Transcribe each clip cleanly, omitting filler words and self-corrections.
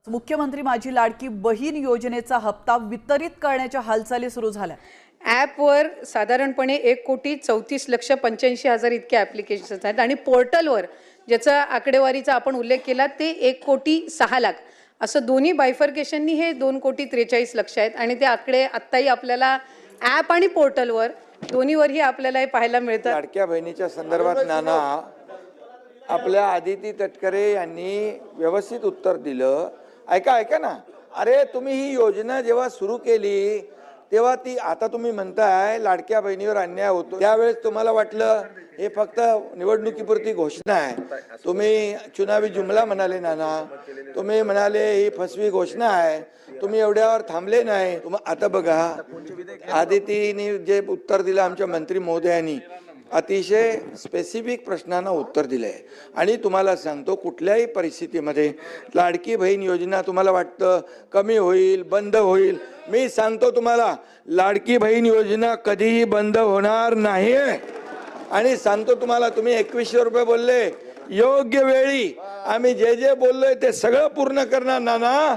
मुख्यमंत्री माझी लाडकी बहीण योजनेचा हप्ता वितरित करण्याच्या हालचाली सुरू झाल्या। ॲपवर साधारणपणे 1,34,85,000 इतके ॲप्लिकेशन्स आहेत आणि पोर्टलवर ज्याचा आकडेवारीचा आपण उल्लेख केला ते 1,06,00,000 असं दोन्ही बायफर्केशननी हे 2,43,00,000 आहेत आणि ते आकडे आत्ताही आपल्याला ॲप आणि पोर्टलवर दोन्हीवरही आपल्याला हे पाहायला मिळतं। लाडक्या बहिणीच्या संदर्भात नाना आपल्या आदिती तटकरे यांनी व्यवस्थित उत्तर दिलं। ऐका ना, अरे तुम्ही ही योजना जेव्हा सुरू केली तेव्हा ती आता तुम्ही म्हणताय लाडक्या बहिणीवर अन्याय होतो, त्यावेळेस तुम्हाला वाटलं हे फक्त निवडणुकीपुरती घोषणा आहे, तुम्ही चुनावी जुमला म्हणाले नाना, तुम्ही म्हणाले ही फसवी घोषणा आहे, तुम्ही एवढ्यावर थांबले नाही। आता बघा आदितीने जे उत्तर दिलं आमच्या मंत्री महोदयांनी अतिशय स्पेसिफिक प्रश्नांना उत्तर दिलंय आणि तुम्हाला सांगतो कुठल्याही परिस्थितीमध्ये लाडकी बहीण योजना तुम्हाला वाटतं कमी होईल, बंद होईल, मी सांगतो तुम्हाला लाडकी बहीण योजना कधीही बंद होणार नाही आणि सांगतो तुम्हाला तुम्ही 2100 रुपये बोलले, योग्य वेळी आम्ही जे जे बोललोय ते सगळं पूर्ण करणार नाना।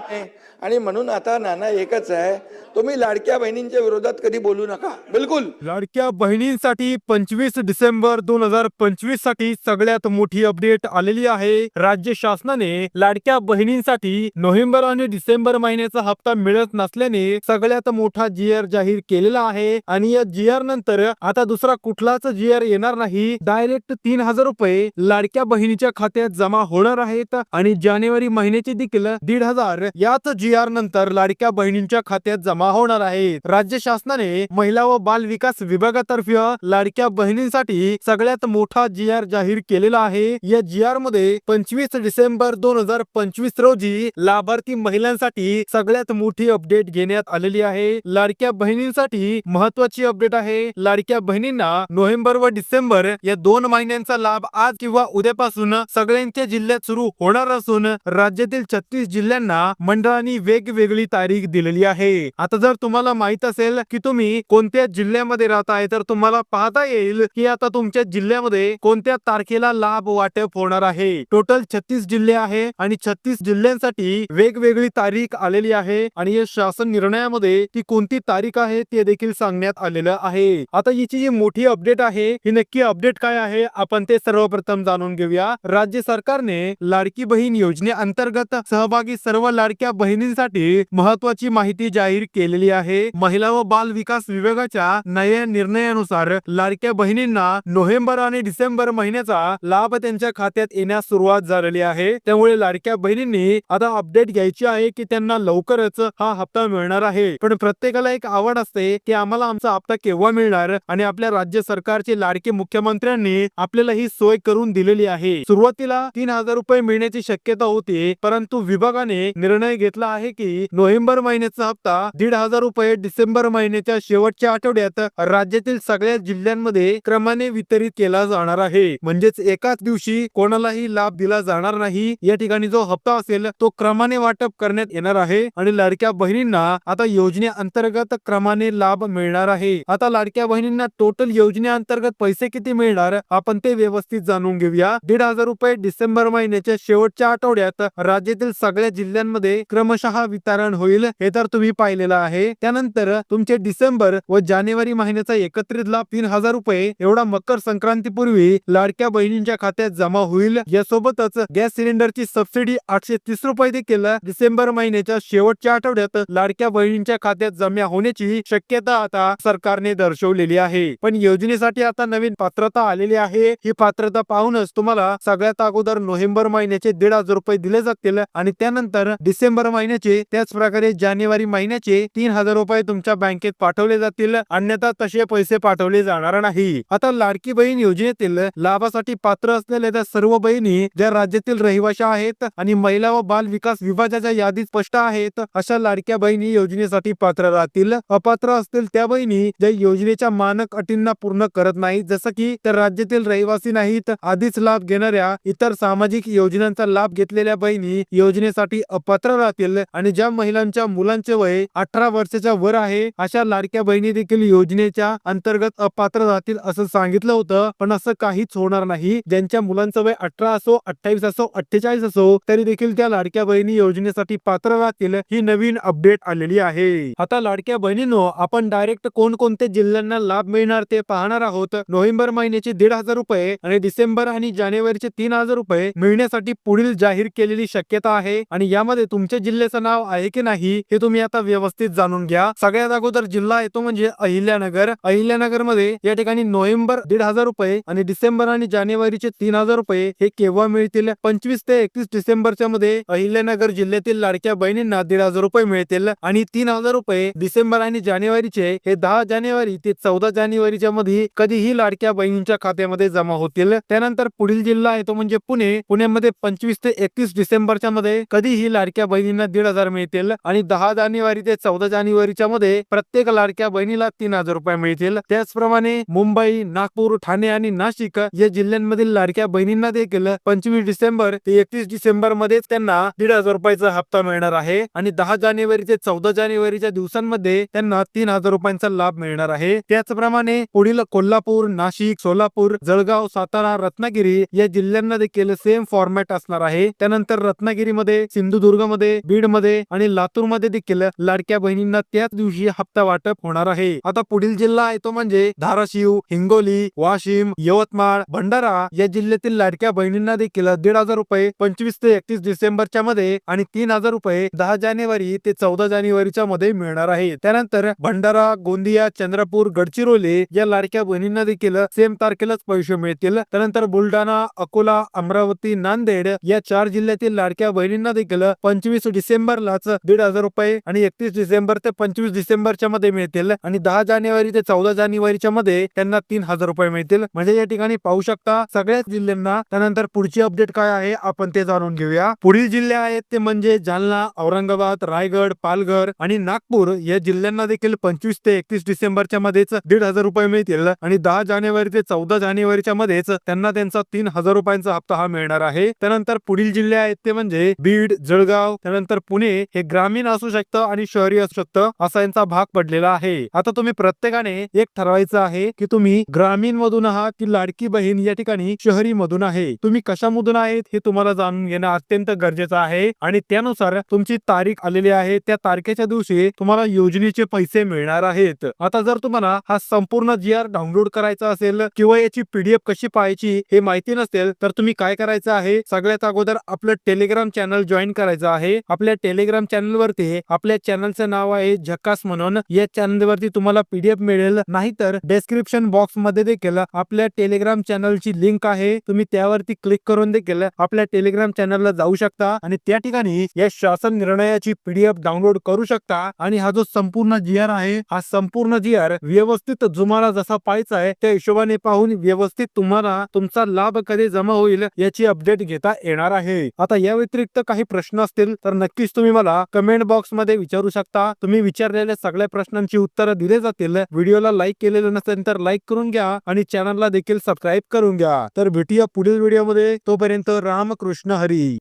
आणि म्हणून आता नाना एकच आहे, तुम्ही लाडक्या बहिणींच्या विरोधात कधी बोलू नका, बिलकुल। लाडक्या बहिणींसाठी 25 डिसेंबर 2025 साठी सगळ्यात मोठी अपडेट आलेली आहे। राज्य शासनाने लाडक्या बहिणींसाठी नोव्हेंबर आणि डिसेंबर महिन्याचा हप्ता मिळत नसल्याने सगळ्यात मोठा जीआर जाहीर केलेला आहे आणि या जीआर नंतर आता दुसरा कुठलाच जीआर येणार नाही। डायरेक्ट 3,000 रुपये लाडक्या बहिणीच्या खात्यात जमा होणार आहेत आणि जानेवारी महिन्याचे देखील 1,500 याच जीआर नंतर लाडक्या बहिणींच्या खात्यात जमा होणार आहे। राज्य शासनाने महिला व बाल विकास विभागातर्फे लाडक्या बहिणींसाठी सगळ्यात मोठा जीआर जाहीर केलेला आहे। या जीआर मध्ये 25 डिसेंबर 2025 रोजी लाभार्थी महिलांसाठी सगळ्यात मोठी अपडेट घेण्यात आलेली आहे। लाडक्या बहिणींसाठी महत्त्वाची अपडेट आहे। लाडक्या बहिणींना नोव्हेंबर व डिसेंबर या 2 महिन्यांचा लाभ आज किंवा उद्यापासून सगळ्यांच्या जिल्ह्यात सुरू होणार असून राज्यातील 36 जिल्ह्यांना मंडळांनी वेगवेगळी तारीख दिलेली आहे। आता जर तुम्हाला माहित असेल की तुम्ही कोणत्या जिल्ह्यामध्ये राहताय तर तुम्हाला पाहता येईल की आता तुमच्या जिल्ह्यामध्ये कोणत्या तारखेला लाभ वाटप होणार आहे। टोटल 36 जिल्हे आहे आणि 36 जिल्ह्यांसाठी वेगवेगळी तारीख आलेली आहे आणि या शासन निर्णयामध्ये ती कोणती तारीख आहे ते देखील सांगण्यात आलेलं आहे। आता याची जी मोठी अपडेट आहे ही नक्की अपडेट काय आहे आपण ते सर्वप्रथम जाणून घेऊया। राज्य सरकारने लाडकी बहीण योजनेअंतर्गत सहभागी सर्व लाडक्या बहिणींसाठी महत्त्वाची माहिती जाहीर केलेली आहे। महिला व बाल विकास विभागाच्या नव्या निर्णयानुसार लाडक्या बहिणींना नोव्हेंबर आणि डिसेंबर महिन्याचा लाभ त्यांच्या खात्यात येण्यास सुरुवात झालेली आहे। त्यामुळे लाडक्या बहिणींनी आता अपडेट घ्यायची आहे की त्यांना लवकरच हा हप्ता मिळणार आहे। पण प्रत्येकाला एक आवड असते की आम्हाला आमचा हप्ता केव्हा मिळणार आणि आपल्या राज्य सरकारचे लाडके मुख्यमंत्र्यांनी आपल्याला ही सोय करून दिलेली आहे। सुरुवातीला 3,000 रुपये मिळण्याची शक्यता होती, परंतु विभागाने निर्णय घेतला आहे की नोव्हेंबर महिन्याचा हप्ता 1,500 रुपये डिसेंबर महिन्याच्या शेवटच्या आठवड्यात राज्यातील सगळ्या जिल्ह्यांमध्ये क्रमाने वितरित केला जाणार आहे। म्हणजेच एकाच दिवशी कोणालाही लाभ दिला जाणार नाही। या ठिकाणी जो हप्ता असेल तो क्रमाने वाटप करण्यात येणार आहे आणि लाडक्या बहिणींना आता योजनेअंतर्गत क्रमाने लाभ मिळणार आहे। आता लाडक्या बहिणींना टोटल योजनेअंतर्गत पैसे किती मिळणार आपण ते व्यवस्थित जाणून घेऊया। 1,500 रुपये डिसेंबर महिन्याच्या शेवटच्या आठवड्यात राज्यातील सगळ्या जिल्ह्यांमध्ये क्रमशः वितरण होईल, हे तर तुम्ही पाहिलेलं आहे। त्यानंतर तुमचे डिसेंबर व जानेवारी महिन्याचा एकत्रित लाभ 3,000 रुपये एवढा मकर संक्रांतीपूर्वी लाडक्या बहिणींच्या खात्यात जमा होईल। यासोबतच गॅस सिलेंडरची सबसिडी 830 रुपये देखील डिसेंबर महिन्याच्या शेवटच्या आठवड्यात लाडक्या बहिणींच्या खात्यात जमा होण्याची शक्यता आता सरकारने दर्शवलेली आहे। पण योजनेसाठी आता नवीन पात्रता आलेली आहे। ही पात्रता पाहूनच तुम्हाला सगळ्यात अगोदर नोव्हेंबर महिन्याचे 1,500 रुपये दिले जातील आणि त्यानंतर डिसेंबर महिन्याचे त्याच प्रकारे जानेवारी महिन्याचे 3,000 रुपये तुमच्या बँकेत पाठवले जातील, अन्यथा तसे पैसे पाठवले जाणार नाही। आता लाडकी बहीण योजनेतील लाभासाठी पात्र असलेल्या त्या सर्व बहिणी ज्या राज्यातील रहिवासी आहेत आणि महिला व बाल विकास विभागाच्या यादीत स्पष्ट आहेत अशा लाडक्या बहिणी योजनेसाठी पात्र राहतील। अपात्र असतील त्या बहिणी ज्या योजनेच्या मानक अटींना पूर्ण करत नाहीत, जसं की त्या राज्यातील रहिवासी नाहीत, आधीच लाभ घेणाऱ्या इतर सामाजिक योजनांचा लाभ घेतलेल्या बहिणी योजनेसाठी अपात्र राहतील। आणि ज्या महिलांच्या मुलांचे वय 18 वर्षाच्या वर आहे अशा लाडक्या बहिणी देखील योजनेच्या अंतर्गत अपात्र राहतील असं सांगितलं होतं, पण असं काहीच होणार नाही. ज्यांच्या मुलांचं वय 18 असो, 28 असो, 48 असो तरी देखील त्या लाडक्या बहिणी योजनेसाठी पात्र राहतील. ही नवीन अपडेट आलेली आहे. आता लाडक्या बहिणींनो, आपण डायरेक्ट कोणकोणत्या जिल्ह्यांना लाभ मिळणार ते पाहणार आहोत. नोव्हेंबर महिन्याचे 1,500 रुपये आणि डिसेंबर आणि जानेवारीचे 3,000 रुपये मिळण्यासाठी पुढील जाहीर केलेली शक्यता आहे आणि यामध्ये तुमच्या जिल्ह्याचं नाव आहे की नाही हे तुम्ही आता व्यवस्थित जाणून घ्या. सगळ्यात अगोदर जिल्हा येतो म्हणजे अहिल्यानगर. अहिल्यानगर मध्ये या ठिकाणी नोव्हेंबर 1,500 रुपये आणि डिसेंबर आणि जानेवारीचे 3,000 रुपये हे केव्हा मिळतील? 25 ते 31 डिसेंबरच्या मध्ये अहिल्यानगर जिल्ह्यातील लाडक्या बहिणींना 1,500 रुपये मिळतील आणि 3,000 रुपये डिसेंबर आणि जानेवारीचे हे 10 जानेवारी ते 14 जानेवारीच्या मध्ये कधीही लाडक्या बहिणींच्या खात्यामध्ये जमा होतील. त्यानंतर पुढील जिल्हा येतो म्हणजे पुणे. पुण्यामध्ये 25 ते 31 डिसेंबरच्या मध्ये कधीही लाडक्या बहिणींना 1,500 मिळतील आणि 10 जानेवारी ते 14 जानेवारीच्या मध्ये प्रत्येक लाडक्या बहिणीला 3,000 रुपये मिळतील. त्याचप्रमाणे मुंबई, नागपूर, ठाणे आणि नाशिक या जिल्ह्यांमधील लाडक्या बहिणींना देखील 25 डिसेंबर ते 31 डिसेंबर मध्ये त्यांना 1,500 रुपयाचा हप्ता मिळणार आहे आणि 10 जानेवारी ते 14 जानेवारीच्या दिवसांमध्ये त्यांना 3,000 रुपयांचा लाभ मिळणार आहे. त्याचप्रमाणे पुढील कोल्हापूर, नाशिक, सोलापूर, जळगाव, सातारा, रत्नागिरी या जिल्ह्यांना देखील सेम फॉर्मॅट असणार आहे. त्यानंतर रत्नागिरीमध्ये, सिंधुदुर्गमध्ये, बीडमध्ये आणि लातूरमध्ये देखील लाडक्या बहिणींना त्याच दिवशी हप्ता वाटप होणार आहे. आता पुढील जिल्हा आहे तो म्हणजे धाराशिव, हिंगोली, वाशिम, यवतमाळ, भंडारा या जिल्ह्यातील लाडक्या बहिणींना देखील 1,500 रुपये 25 ते 31 डिसेंबरच्या मध्ये आणि 3,000 रुपये 10 जानेवारी ते 14 जानेवारीच्या मध्ये मिळणार आहे. त्यानंतर भंडारा, गोंदिया, चंद्रपूर, गडचिरोली या लाडक्या बहिणींना देखील सेम तारखेलाच पैसे मिळतील. त्यानंतर बुलढाणा, अकोला, अमरावती, नांदेड या 4 जिल्ह्यातील लाडक्या बहिणींना देखील 25 डिसेंबरलाच 1,500 रुपये आणि 31 डिसेंबर ते 25 डिसेंबरच्या मध्ये मिळतील आणि 10 जानेवारी ते 14 जानेवारीच्या मध्ये त्यांना 3,000 रुपये मिळतील. म्हणजे या ठिकाणी पाहू शकता सगळ्याच जिल्ह्यांना. त्यानंतर पुढची अपडेट काय आहे आपण ते जाणून घेऊया. पुढील जिल्हे आहेत ते म्हणजे जालना, औरंगाबाद, रायगड, पालघर आणि नागपूर या जिल्ह्यांना देखील 25 ते 31 डिसेंबरच्या मध्येच 1,500 रुपये मिळतील आणि 10 जानेवारी ते 14 जानेवारीच्या मध्येच त्यांना त्यांचा 3,000 रुपयांचा हप्ता हा मिळणार आहे. त्यानंतर पुढील जिल्हे आहेत ते म्हणजे बीड, जळगाव, त्यानंतर पुणे हे ग्रामीण असू शकतं आणि शहरी असू शकतं असा यांचा भाग पडलेला आहे. आता तुम्ही प्रत्येकाने एक ठरवायचं आहे की तुम्ही ग्रामीण मधून आहात की लाडकी बहीण या ठिकाणी शहरी मधून आहे. तुम्ही कशामधून आहेत हे तुम्हाला जाणून घेणं अत्यंत गरजेचं आहे आणि त्यानुसार तुमची तारीख आलेली आहे. त्या तारखेच्या दिवशी तुम्हाला योजनेचे पैसे मिळणार आहेत. आता जर तुम्हाला हा संपूर्ण GR डाउनलोड करायचा असेल किंवा याची PDF कशी पाहायची हे माहिती नसेल तर तुम्ही काय करायचं आहे, सगळ्यात अगोदर आपलं टेलिग्राम चॅनल जॉईन करायचं आहे. आपल्या टेलिग्राम चॅनल वरती आपल्या चॅनलचं नाव आहे झकास म्हणून. या चॅनल वरती तुम्हाला PDF मिळेल, नाहीतर डिस्क्रिप्शन बॉक्स मध्ये देखील आपल्या टेलिग्राम चॅनलची लिंक आहे. तुम्ही त्यावरती क्लिक करून देखील आपल्या टेलिग्राम चॅनलला जाऊ शकता आणि त्या ठिकाणी या शासन निर्णयाची PDF डाउनलोड करू शकता आणि हा जो संपूर्ण GR आहे हा संपूर्ण GR व्यवस्थित तुम्हाला जसा पाहायचा आहे त्या हिशोबाने पाहून व्यवस्थित तुम्हाला तुमचा लाभ कधी जमा होईल याची अपडेट घेता येणार आहे. आता या व्यतिरिक्त काही प्रश्न असतील तर नक्कीच तुम्ही मला कमेंट बॉक्स मध्ये विचारू शकता. तुम्ही विचारलेल्या सगळ्या प्रश्नांची उत्तरं दिले जातील. व्हिडिओला लाईक केलेलं नसेल तर लाईक करून घ्या आणि चॅनलला देखील सबस्क्राईब करून घ्या. तर भेटूया पुढील व्हिडिओमध्ये. तोपर्यंत रामकृष्ण हरी.